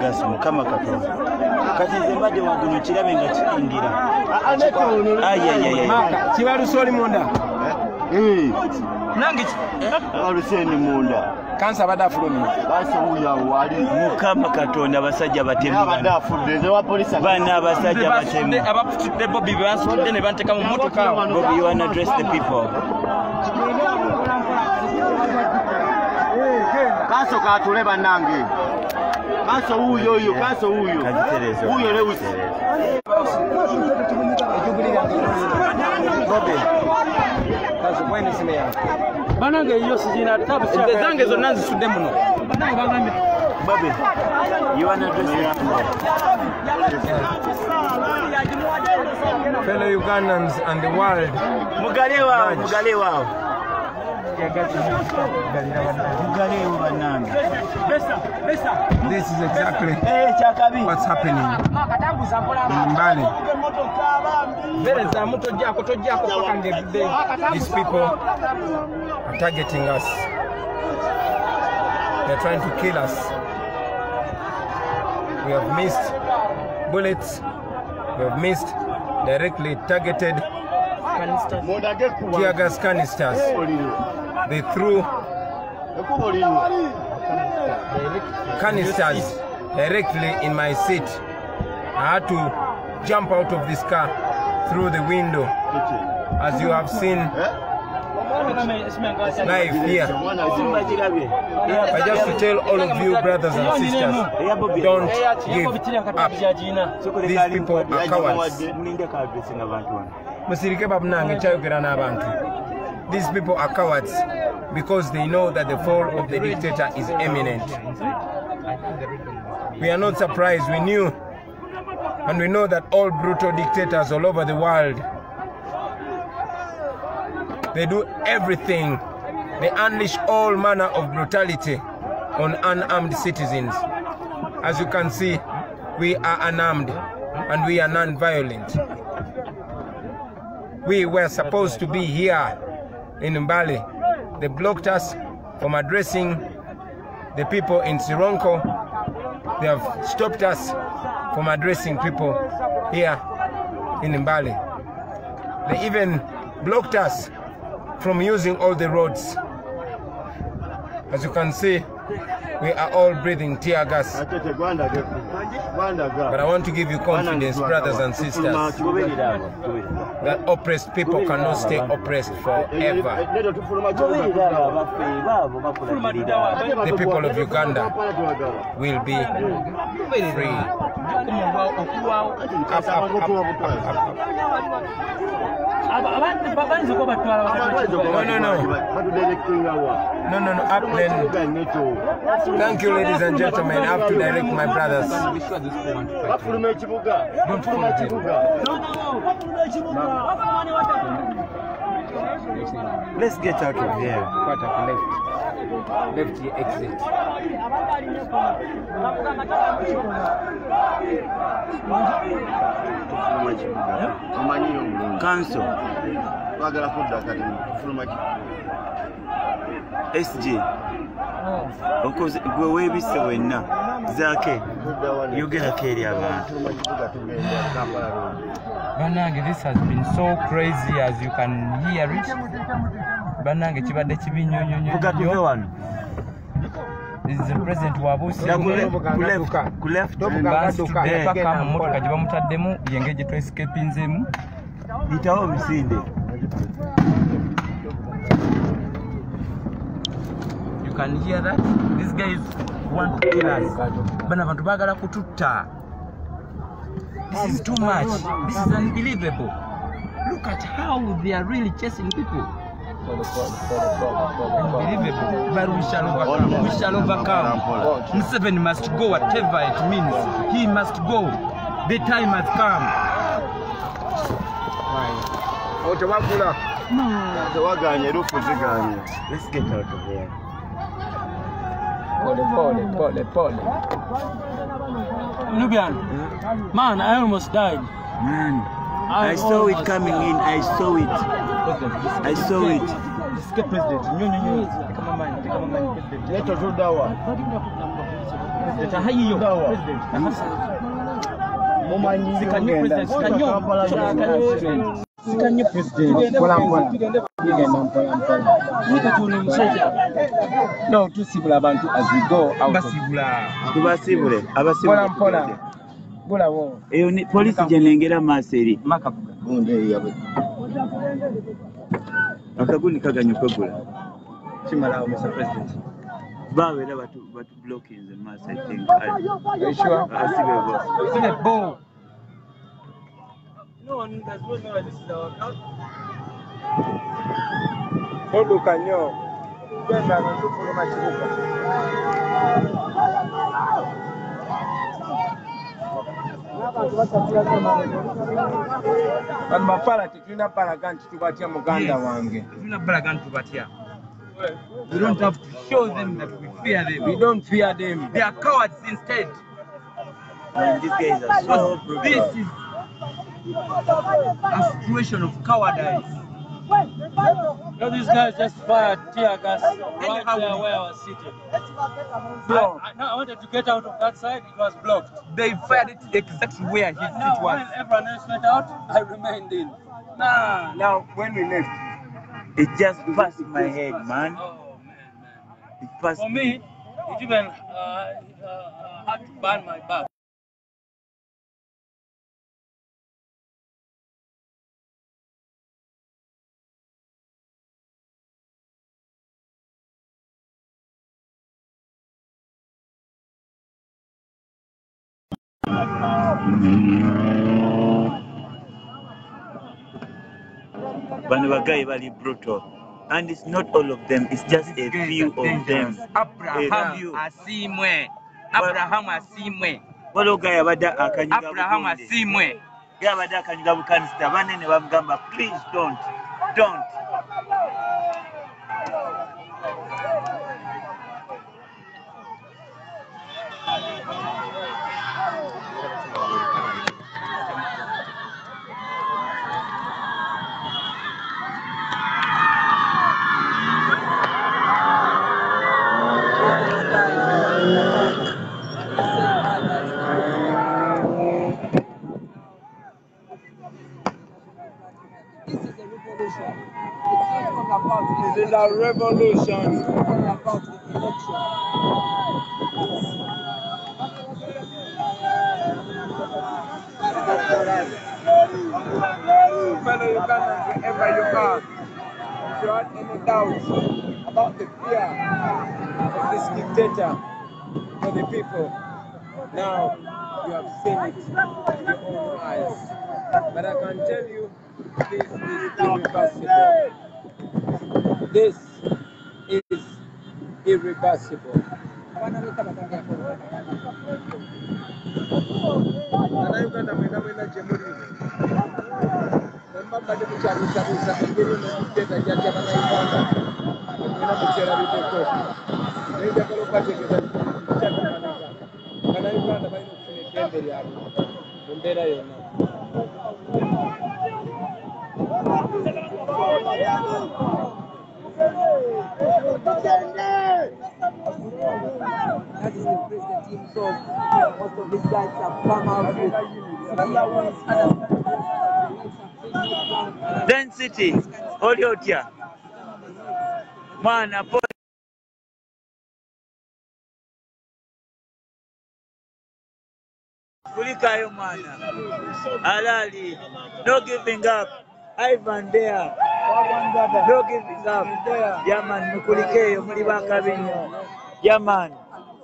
teargas mukama katonda kati nze mbadde waguno kirabe nga kirindira kibalusa oli munda nange aluseni munda kansa abadde afulumye mukama katonda abasajja batemu bana abasajja batemu abafutudde Bobi bansutudde ne banteka mu motoka. Bobi, you wanna address the people? Kanso katule bannange. Kanso huyo kanso huyo. Kajiterezo. Huyo lewusi. Bobi kanso bwene simeya Banange yo sijina tabu zange zonna nzisudde muno. Banange bagambye Bobi, you wanna address the people? fellow Ugandans and the world. Mugale wao. This is exactly what's happening in Mbale. These people are targeting us. They're trying to kill us. We have missed bullets. We have missed directly targeted teargas canisters. They threw canisters directly in my seat. I had to jump out of this car through the window, as you have seen live here. But just to tell all of you brothers and sisters, don't give up. These people are cowards. These people are cowards because they know that the fall of the dictator is imminent. We are not surprised. We knew, and we know that all brutal dictators all over the world, they do everything. They unleash all manner of brutality on unarmed citizens. As you can see, we are unarmed and we are non-violent. We were supposed to be here in Mbale. They blocked us from addressing the people in Sironko. They have stopped us from addressing people here in Mbale. They even blocked us from using all the roads. As you can see, we are all breathing tear gas. But I want to give you confidence, brothers and sisters, that oppressed people cannot stay oppressed forever. The people of Uganda will be free. Up, up, up, up, up. No, up then. Thank you, ladies and gentlemen. I have to direct my brothers. Don't forget it. Let's get out of here. Left the exit. Council. SG. Because we be so enough. Zake. You get a carry abantu. Banange, this has been so crazy as you can hear it. Banange kibadde kibi nnyo. This is the president wabusi. Ku left. Paka mu motoka gye bamutaddemu yenge gye to escapinzemu. Itawo misinde. You can hear that? These guys want to kill us. Bana bantu bagala kututta. This is too much. This is unbelievable. Look at how they are really chasing people. Unbelievable. But we shall overcome. We shall overcome. Museveni must go, whatever it means. He must go. The time has come. Let's get out of here. Pole. Nubian, man, I almost died. Man, I saw it coming in. I saw it. Escape president. No, tusibula abantu as we go out. Tubasibule abasibule. Bulawo. Eyo ni polisi jenengera maseri. Akaguni kaganya kwegula. Chimalawo, Mr. President. Bawera batu blocking the mass, I think. Are you sure? Isn't it ball? No one does not know this is our account. Hold kanyo. Genda ngokufuluma kibuga. Mapala tetulina palaganti tubatya muganda wange. Tetulina palaganti tubatya. We don't have to show them that we fear them. We don't fear them. They are cowards instead. And these guys are so brutal. This is a situation of cowardice. No, these guys just fired tear gas right there where I was sitting. I wanted to get out of that side, it was blocked. They fired it exactly where his seat was. When everyone else went out, I remained in. Now, when we left, it just passed my head, man. Oh, man. It passed For me, it even had to burn my back. Banabagai very brutal, and it's not all of them. It's just a few of them. Abraham asimwe. Abraham asimwe. Walogaya bada akanyiga. Abraham asimwe. Ya bada akanyiga bukanista banene bamugamba, please don't. this is a revolution. Fellow Ugandans, wherever you are, if you had any doubts about the fear of this dictator for the people, now you have seen it with your own eyes. But I can tell you, this is irreversible. This is irreversible. That is the president himself. Most of these guys have come out with Density, Oliotia. Man, Kulikayo mana. Alali. No giving up. Ivan there. No giving up. Yaman, Mukulikeyo, Mulibaka Binyo. Yaman,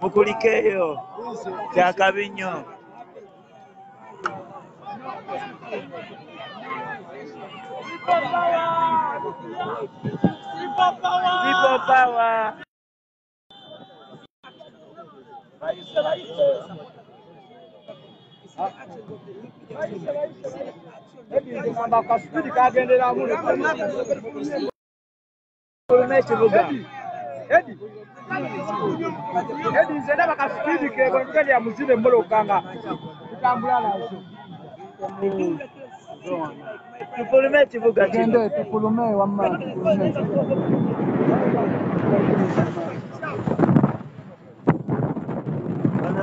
Mukulikeyo. Jakabinyo. People power.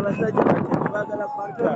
abasajja batemi baagala kutta.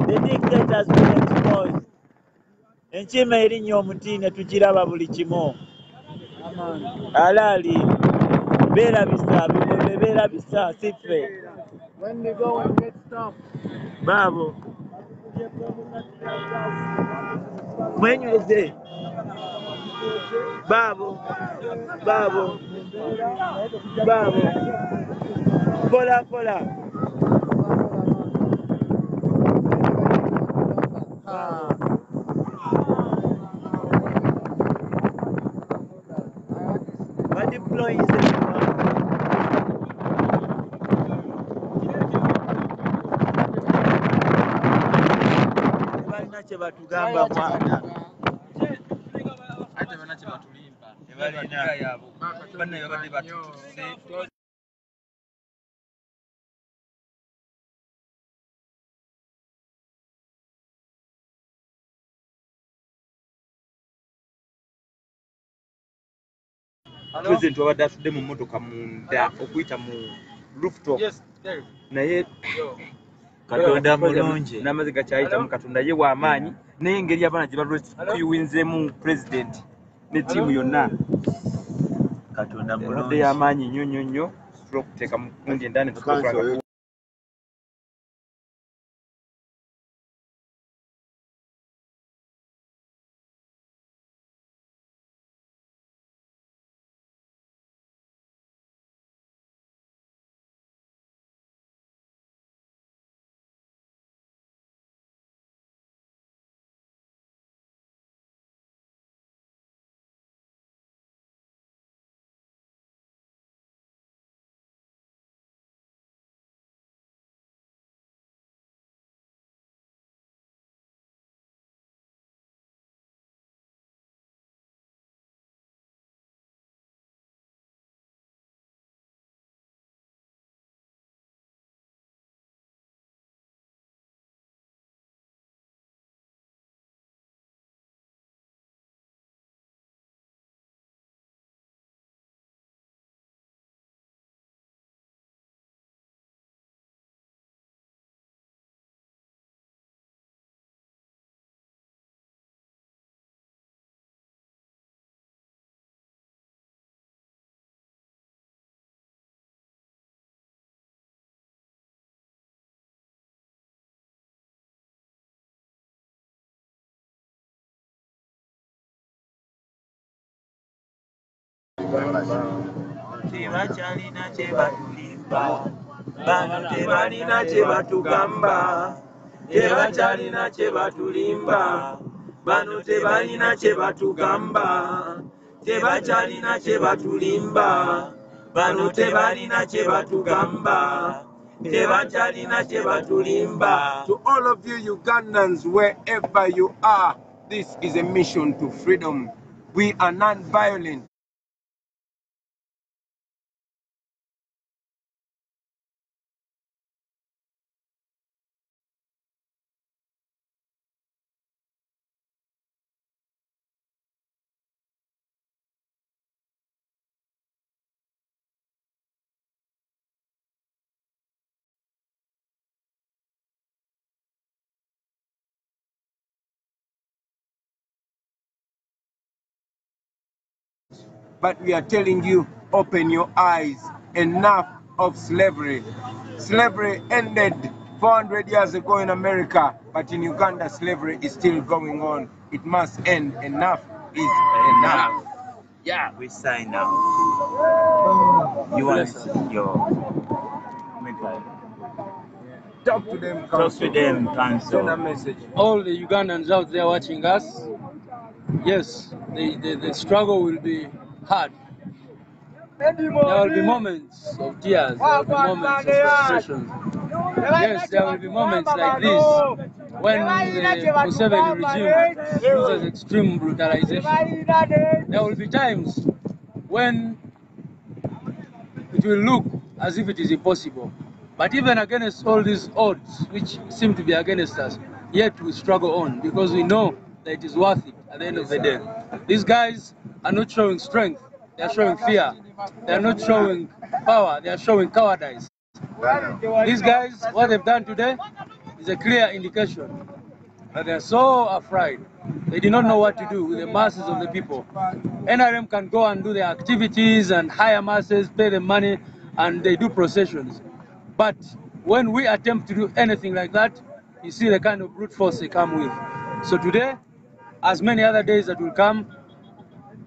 The dictator has been exposed. Enkima erinnya omutiine tukiraba buli kimu. Alaali beerabisa bibebe beerabisa siffe. When we go and get stuff. Baabo mwenyweze baabo kola badeploying tebalina kye batugamba mwana. ate bana kye batulimba Tebalina. yaabo bannaye babadde batutuse. President wabadde atudde mu mmotoka munda okuyita mu rooftop naye Katonda mulungi. n'amazzi gakyayitamu. Katonda ye w'amaanyi naye engeri abaana gye balwekiyuwinzeemu president ne ttiimu yonna Katonda abadde mulungi. y'amaanyi nnyo tusobola okuteeka mu kundi endani tusobola Tebakyalina kye batulimba, bano tebalina kye batugamba. Tebakyalina kye batulimba, bano tebalina kye batugamba. Tebakyalina kye batulimba, bano tebalina kye batugamba. Tebakyalina kye batulimba. To all of you Ugandans, wherever you are, this is a mission to freedom. We are non-violent. But we are telling you, open your eyes. Enough of slavery. Slavery ended 400 years ago in America, but in Uganda, slavery is still going on. It must end. Enough is enough. Yeah, we sign now. You want to see your Talk to them, talk to them, Send a council. message. All the Ugandans out there watching us, yes, the struggle will be hard. There will be moments of tears, there will be moments of frustration. Yes, there will be moments like this when the Museveni regime uses extreme brutalization. There will be times when it will look as if it is impossible. But even against all these odds, which seem to be against us, yet we struggle on because we know that it is worth it at the end of the day. These guys are not showing strength, they are showing fear. They are not showing power, they are showing cowardice. These guys, what they've done today is a clear indication that they are so afraid. They did not know what to do with the masses of the people. NRM can go and do their activities and hire masses, pay them money, and they do processions. But when we attempt to do anything like that, you see the kind of brute force they come with. So today, as many other days that will come,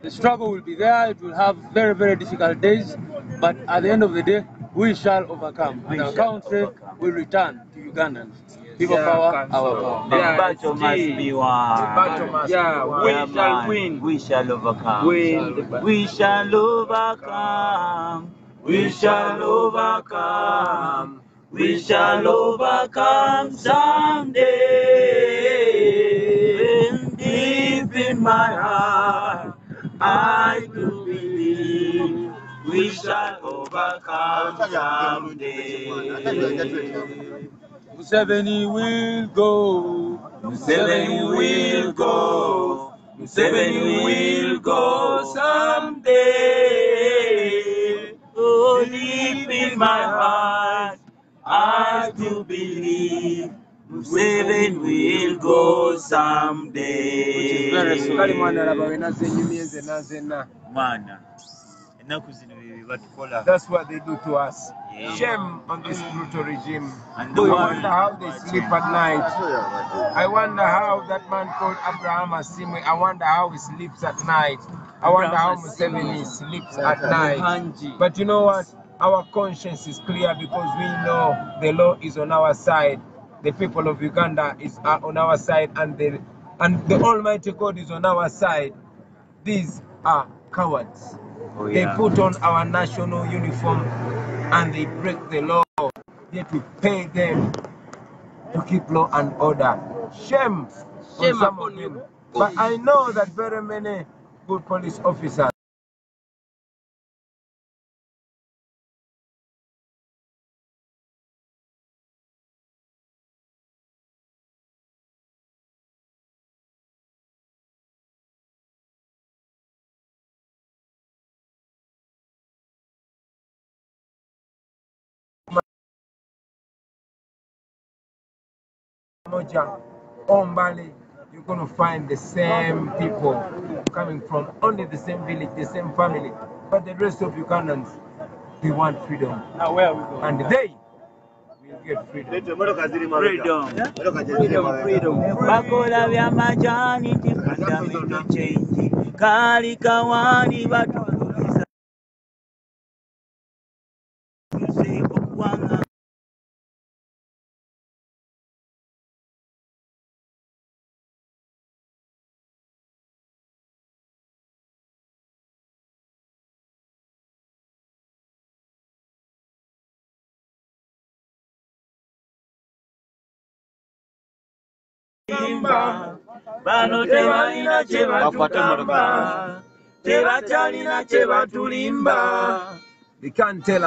the struggle will be there. It will have very, very difficult days. But at the end of the day, we shall overcome. And our country will return to Ugandans. People power, our power. The battle must be won. The battle must be won. We shall win. We shall overcome. We shall overcome. We shall overcome. We shall overcome someday. Deep in my heart, I do believe we shall overcome someday. Museveni will go. Museveni will go. Museveni will go someday. Oh, deep in my heart, I do believe Museveni will go someday. Mana. That's what they do to us. Yeah. Shame on this brutal regime. And I wonder how they sleep at night. I wonder how that man called Abraham Asimwe, I wonder how he sleeps at night. I wonder how Museveni sleeps at night. But you know what? Our conscience is clear because we know the law is on our side. The people of Uganda are on our side, and the Almighty God is on our side. These are cowards. Oh, They yeah. put on our national uniform and they break the law. Yet we pay them to keep law and order. Shame on some of them. But I know that very many good police officers Mbale, you're going to find the same people coming from only the same village, the same family. But the rest of Ugandans, they want freedom. Now where are we going? And they will get freedom. Freedom. Bakola bya majani nti fundamental change. Kali kawani batukuliza. Bano tebalina kye batugamba, tebatalina kye batulimba. They can't tell us.